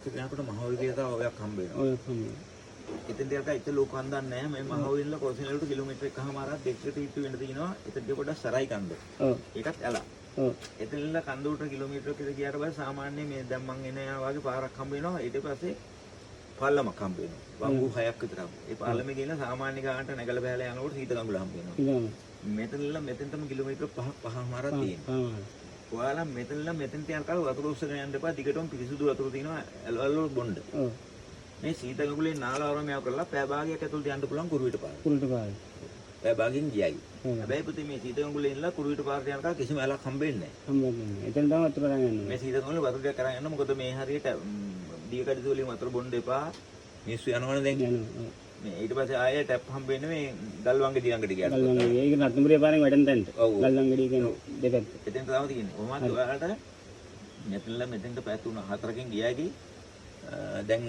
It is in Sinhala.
යනකොට මහවැලිය තව ඔයක් හම්බ වෙනවා. ඔය හම්බ. එතෙන්ට යනකොට ඉත ලෝක හන්දන්නේ නැහැ. මේ මහවැලියල කොසිනලට කිලෝමීටර් එකමාරක් දෙකකට ඉක්තු වෙන්න තියෙනවා. එතනදී පොඩ්ඩක් සරයි කන්ද. ඔව්. ඒකත් ඇලා. ඔව්. එතනilla කන්ද උඩ කිලෝමීටර් කිද ගියාට පස්සේ සාමාන්‍ය මේ දැන් මං එන වගේ පාරක් හම්බ වෙනවා. ඊට පස්සේ පාලමක් හම්බ වෙනවා. වංගු 6ක් විතර හම්බ. ඒ පාලමේ ගිහින් සාමාන්‍ය ගානට නැගලා බහැලා යනකොට සීත ගඟුල හම්බ වෙනවා. මෙතනilla මෙතෙන්ටම කිලෝමීටර් 5මාරක් තියෙනවා. ඔයාලා මෙතනilla මෙතෙන්ට යනකල් වතුර උස්සගෙන යන්න එපා. දිගටම පිරිසුදු වතුර තියෙනවා. ඇලවල බොන්න. ඔව්. මේ සීත ගඟුලේ නාලාවරම යව කරලා පෑ භාගයක් ඇතුළට යන්න පුළුවන් කුරුවිට පාර. කුරුවිට පාර. පෑ භාගයෙන් ගියයි. හැබැයි පුතේ මේ සීත ගඟුලේ ඉන්නලා කුරුවිට පාරට යනකල් කිසිම ඇලක් හම්බෙන්නේ නැහැ. හම්බෙන්නේ නැහැ. එතන තමයි වතුර අරන් යන්නේ. මේ සීත ගඟුලේ වතුර ටික අරන් යන්න. මොකද මේ හරියට දීකඩ වලින් වතුර බොන්න එපා. මිනිස්සු යනවනේ දැන්. යනවා. මේ ඊට පස්සේ ආයෙ ටැප් හම්බෙන්නේ මේ ගල්වංගෙ දිගඟට ගියාට. ගල්වංගෙ. ඒක රත්නපුරේ පාරෙන් වැටෙන තැනට. ගල්වංගෙඩිය කියන්නේ දෙපැත්ත. එතෙන් තමයි තියෙන්නේ. කොහොමද ඔයාලට මෙතනලා මෙතෙන්ට පැය 3-4කින් ගියාදී දැන්